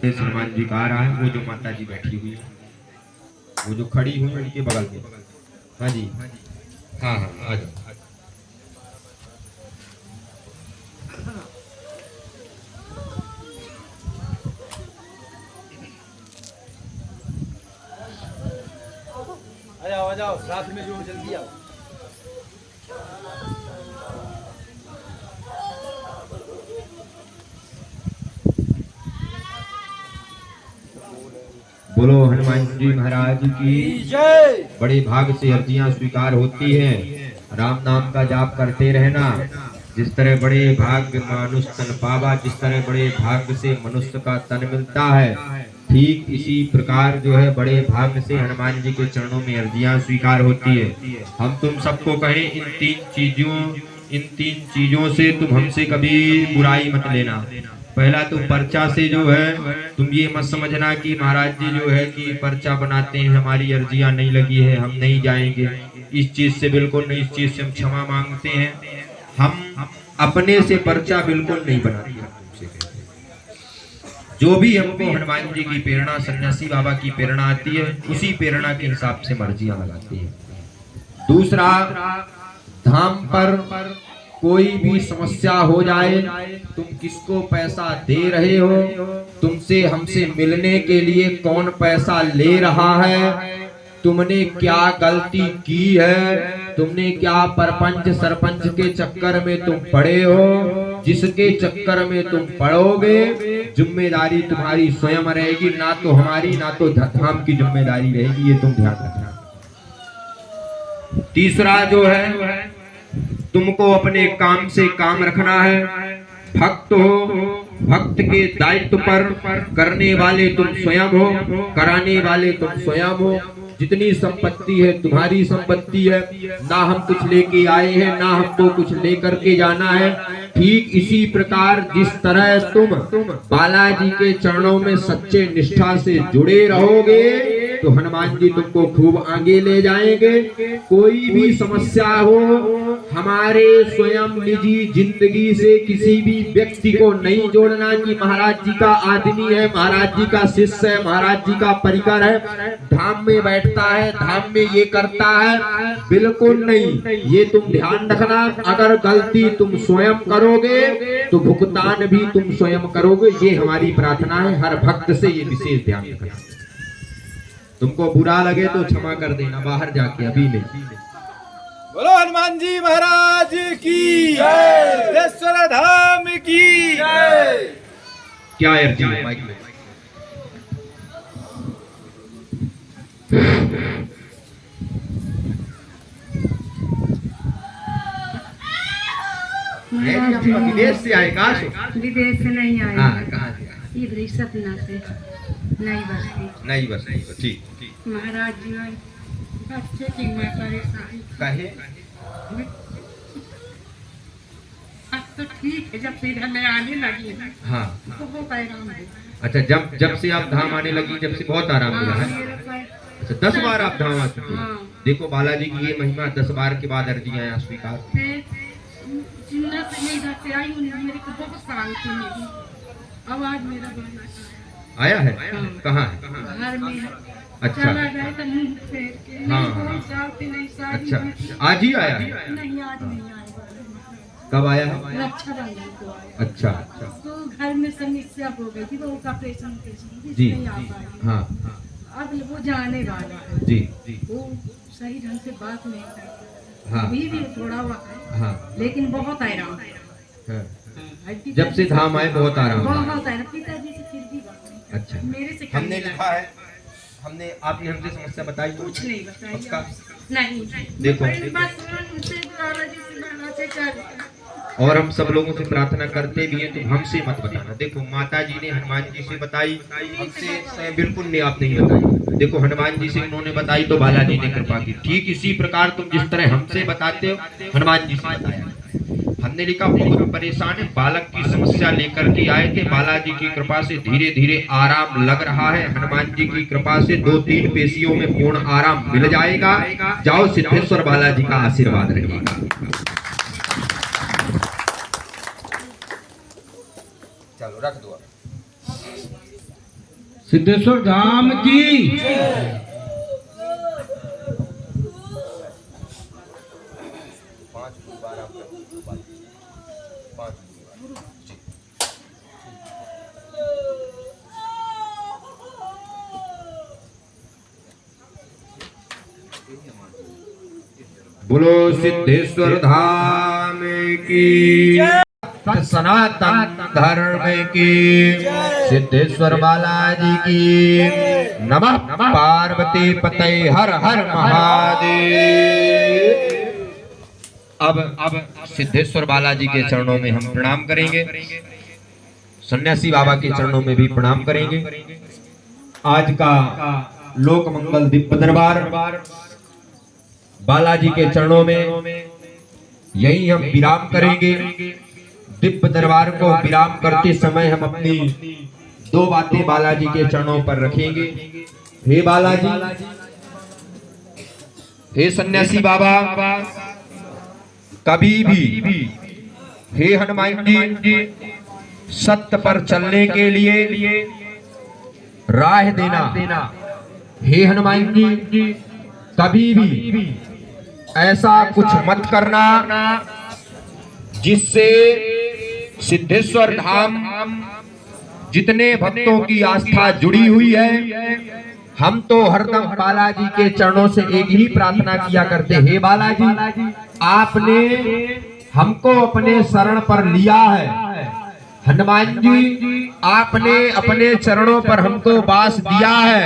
हनुमान जी का आ रहा है। वो जो माता जी बैठी हुई है, वो जो खड़ी हुई है उनके बगल में। हाँ जी, हाँ हाँ, आ जाओ। आ जाओ साथ में जो जल्दी आओ। बोलो हनुमान जी महाराज की जय। बड़े भाग से अर्जियां स्वीकार होती हैं। राम नाम का जाप करते रहना। जिस तरह बड़े भाग्य मानुष तन पावा, जिस तरह बड़े भाग्य से मनुष्य का तन मिलता है, ठीक इसी प्रकार जो है बड़े भाग्य से हनुमान जी के चरणों में अर्जियां स्वीकार होती है। हम तुम सबको कहें इन तीन चीजों से तुम हमसे कभी बुराई मत लेना। पहला तो पर्चा से जो है तुम ये मत समझना कि महाराज जी जो है कि पर्चा बनाते हैं, हमारी अर्जियां नहीं लगी है, हम नहीं जाएंगे। इस चीज से बिल्कुल नहीं, इस चीज से हम क्षमा मांगते हैं। हम अपने से पर्चा बिल्कुल नहीं बनाते हैं। जो भी हमको हनुमान जी की प्रेरणा, सन्यासी बाबा की प्रेरणा आती है, उसी प्रेरणा के हिसाब से मर्जियां लगाती है। दूसरा, धाम पर कोई भी समस्या हो जाए, तुम किसको पैसा दे रहे हो, तुमसे हमसे मिलने के लिए कौन पैसा ले रहा है, तुमने क्या गलती की है, तुमने क्या परपंच सरपंच के चक्कर में तुम पड़े हो, जिसके चक्कर में तुम पड़ोगे, जिम्मेदारी तुम्हारी स्वयं रहेगी, ना तो हमारी ना तो धाम की जिम्मेदारी रहेगी। ये तुम ध्यान रखना। तीसरा जो है, तुमको अपने काम से काम रखना है। भक्त हो, भक्त के दायित्व पर करने वाले तुम स्वयं हो, कराने वाले तुम स्वयं हो। जितनी संपत्ति है तुम्हारी संपत्ति है, ना हम कुछ लेके आए हैं, ना हमको कुछ लेकर के जाना है। ठीक इसी प्रकार जिस तरह तुम बालाजी के चरणों में सच्चे निष्ठा से जुड़े रहोगे, तो हनुमान जी तुमको खूब आगे ले जाएंगे। कोई भी समस्या हो, हमारे स्वयं निजी जिंदगी से किसी भी व्यक्ति को नहीं जोड़ना कि महाराज जी का आदमी है, महाराज जी का शिष्य है, महाराज जी का परिकर है, धाम में बैठता है, धाम में ये करता है, बिल्कुल नहीं। ये तुम ध्यान रखना। अगर गलती तुम स्वयं करोगे तो भुगतान भी तुम स्वयं करोगे। ये हमारी प्रार्थना है हर भक्त से, ये विशेष ध्यान रखना। तुमको बुरा लगे तो क्षमा कर देना, बाहर जाके, अभी नहीं। बोलो हनुमान जी महाराज की जय, सिद्धेश्वर धाम की जय। क्या अर्जी है माइक में? विदेश से आए? कहाँ से? विदेश से नहीं आए। हाँ, कहाँ से आए? इधर ही सपना से, नई बस्ती। नई बस्ती। ठीक ठीक। महाराज जी ने बच्चे की मैं परेशानी कहे अब तो ठीक है, जब से इधर मैं आने लगी है हाँ। तो बहुत आराम है। अच्छा, जब से आप धाम आने लगी, जब से बहुत आराम मिला है। मेरे पैर अच्छा, 10 बार आप धाम आ चुके हैं। हाँ। देखो बालाजी की ये महिमा, 10 बार के बाद अर्जियां यहाँ स्वीकार। मैं जिन्ना से मैं इधर से आई हूँ, मेरे को बहुत शांति मिली। अब आज मेरा बना आया है? हाँ। कहाँ है? घर में है। अच्छा। चला जाए तो मुंह फेर के, नहीं हाँ, कोई हाँ। चाहते नहीं शादी अच्छा, में। आज ही आया है? नहीं, आज नहीं आएगा। कब आया है? रक्षाबंधन को आया। अच्छा अच्छा। तो घर में समस्या हो गई थी, वो का ऑपरेशन जी नहीं आ पाई। हाँ अब वो जाने वाला है। जी जी। वो सही ढंग से बात नहीं करता। हाँ। अभी भी थोड़ा हुआ है, हाँ लेकिन बहुत आराम है। हाँ। पिताजी जब से धाम आए बहुत आराम है। बहुत आराम। पिताजी से फिर भी बात नहीं। अच्छा, मेरे से हमने करने लिखा है, आपने हमसे समस्या बताई? कुछ नहीं बताइए। उसका नहीं, देखो। बस उनसे बालाजी से बना से कर। और हम सब लोगों से प्रार्थना करते भी हैं, तो हमसे मत बताना। देखो माता जी ने हनुमान जी से बताई, हमसे बिल्कुल नहीं, आप नहीं बताई। देखो हनुमान जी से उन्होंने बताई तो बालाजी ने कृपा की। ठीक इसी प्रकार तुम जिस तरह हमसे बताते हो, हनुमान जी से बताया। हमने लिखा बहुत परेशान है, बालक की समस्या लेकर के आए थे, बालाजी की कृपा से धीरे धीरे आराम लग रहा है। हनुमान जी की कृपा से 2-3 पेशियों में पूर्ण आराम मिल जाएगा। जाओ, सिद्धेश्वर बालाजी का आशीर्वाद रहेगा। चलो रख दो। सिद्धेश्वर धाम की। बोलो सिद्धेश्वर धाम की, सनातन धर्म की, सिद्धेश्वर बालाजी की। नमः पार्वती पते हर हर महादेव। अब सिद्धेश्वर बालाजी के चरणों में हम प्रणाम करेंगे, सन्यासी बाबा के चरणों में भी प्रणाम करेंगे। आज का लोक मंगल दिव्य दरबार बालाजी के चरणों में यही हम विराम करेंगे। दिव्य दरबार को विराम करते समय हम अपनी दो बातें बालाजी के चरणों पर रखेंगे। हे बालाजी, हे सन्यासी बाबा, कभी भी हे हनुमान जी सत्य पर चलने के लिए राह देना। हे हनुमान जी, कभी भी ऐसा कुछ मत करना जिससे सिद्धेश्वर धाम जितने भक्तों की आस्था जुड़ी हुई है, हम तो हरदम बालाजी के चरणों से एक ही प्रार्थना किया करते। हे बालाजी, आपने हमको अपने शरण पर लिया है। हनुमान जी, आपने अपने चरणों पर हमको वास दिया है,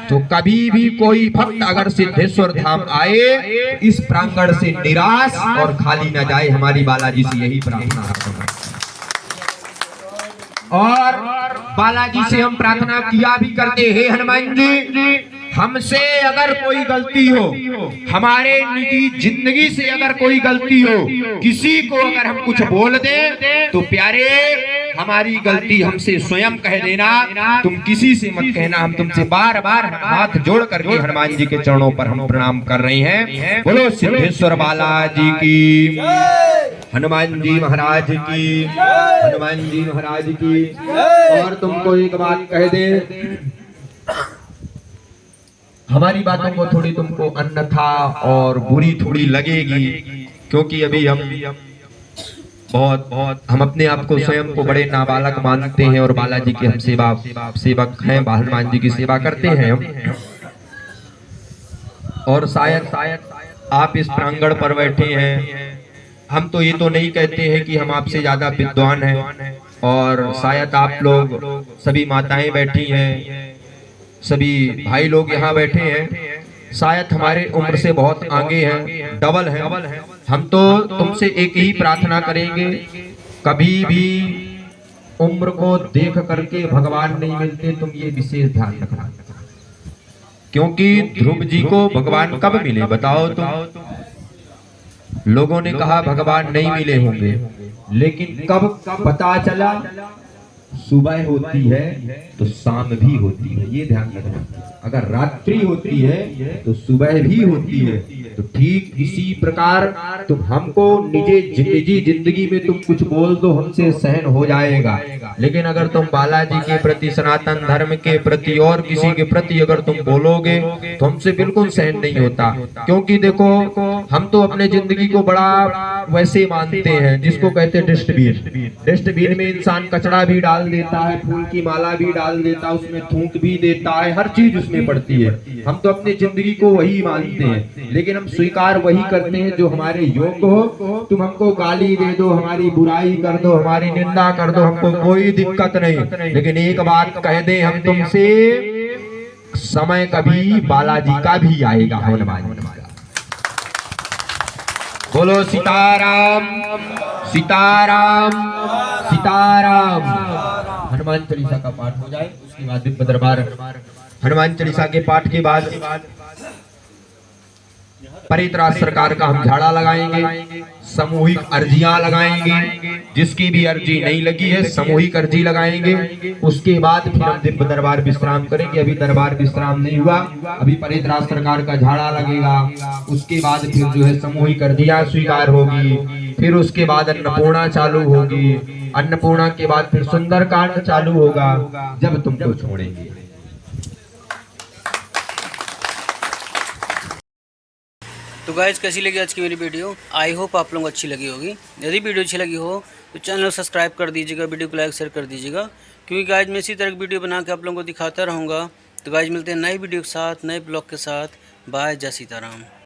तो कभी भी कोई भक्त अगर सिद्धेश्वर धाम आए इस प्रांगण से निराश और खाली न जाए। हमारी बालाजी से यही प्रार्थना है। और बालाजी से हम प्रार्थना किया भी करते। हे हनुमान जी, हमसे अगर कोई गलती हो, हमारे निजी जिंदगी से अगर कोई गलती हो, किसी को अगर हम कुछ बोल दें तो प्यारे हमारी गलती हमसे स्वयं कह देना, तुम किसी से मत कहना। हम तुमसे बार बार हाथ जोड़ करके हनुमान जी के चरणों पर हम प्रणाम कर रहे हैं। बोलो सिद्धेश्वर बालाजी की, हनुमान जी महाराज की, हनुमान जी महाराज की। और तुमको एक बात कह दे, हमारी बातों को थोड़ी तुमको अन्यथा और बुरी थोड़ी लगेगी, क्योंकि अभी हम हम अपने आप को स्वयं को बड़े नाबालक मानते हैं और बालाजी के हम सेवक हैं, हनुमान जी की सेवा करते हैं हम। और शायद आप इस प्रांगण पर बैठे हैं, हम तो ये तो नहीं कहते हैं कि हम आपसे ज्यादा विद्वान हैं, और शायद आप लोग सभी माताएं बैठी हैं, सभी भाई लोग यहाँ बैठे हैं, शायद हमारे उम्र से बहुत आगे हैं, डबल हैं। हम तो तुमसे एक ही प्रार्थना करेंगे, कभी भी उम्र को देख करके भगवान नहीं मिलते, तुम ये विशेष ध्यान रखना। क्योंकि ध्रुव जी को भगवान कब मिले बताओ तुम? लोगों ने कहा भगवान नहीं मिले होंगे, लेकिन कब पता चला? सुबह होती है तो शाम भी होती है, ये ध्यान रखना। अगर रात्रि होती है तो सुबह भी होती है। तो ठीक इसी प्रकार तुम हमको निजी जिंदगी में तुम कुछ बोल दो, हमसे सहन हो जाएगा, लेकिन अगर तुम बालाजी के प्रति, सनातन धर्म के प्रति और किसी के प्रति अगर तुम बोलोगे तो हमसे बिल्कुल सहन नहीं होता। क्योंकि देखो, हम तो अपने जिंदगी को बड़ा वैसे मानते हैं जिसको कहते हैं डस्टबिन। डस्टबिन में इंसान कचरा भी डाल देता है, फूल की माला भी डाल देता है, उसमें थूक भी देता है, हर चीज उसमें पड़ती है। हम तो अपनी जिंदगी को वही मानते हैं, लेकिन हम स्वीकार वही करते हैं जो हमारे योग्य हो। तुम हमको गाली दे दो, हमारी बुराई कर दो, हमारी निंदा कर दो, हमको कोई दिक्कत नहीं, लेकिन एक बात कह दे हम तुमसे, समय कभी बालाजी का भी आएगा। हनुमान जी बोलो सीताराम सीताराम सीताराम। हनुमान चालीसा का पाठ हो जाए, उसके बाद दिव्य दरबार। हनुमान चालीसा के पाठ के बाद परित्राण सरकार का हम झाड़ा लगाएंगे, सामूहिक अर्जियां लगाएंगे, जिसकी भी अर्जी नहीं लगी है सामूहिक अर्जी लगाएंगे। उसके बाद फिर हम दिव्य दरबार विश्राम करेंगे। अभी दरबार विश्राम नहीं हुआ, अभी परित्राण सरकार का झाड़ा लगेगा, उसके बाद फिर जो है सामूहिक अर्जियां स्वीकार होगी, फिर उसके बाद अन्नपूर्णा चालू होगी, अन्नपूर्णा के बाद फिर सुंदरकांड चालू होगा, जब तुमको छोड़ेंगे। तो गाइज कैसी लगी आज की मेरी वीडियो, आई होप आप लोगों को अच्छी लगी होगी। यदि वीडियो अच्छी लगी हो तो चैनल को सब्सक्राइब कर दीजिएगा, वीडियो को लाइक शेयर कर दीजिएगा, क्योंकि गाइज मैं इसी तरह की वीडियो बना के आप लोगों को दिखाता रहूँगा। तो गाइज मिलते हैं नई वीडियो के साथ, नए ब्लॉग के साथ। बाय, जय सीताराम।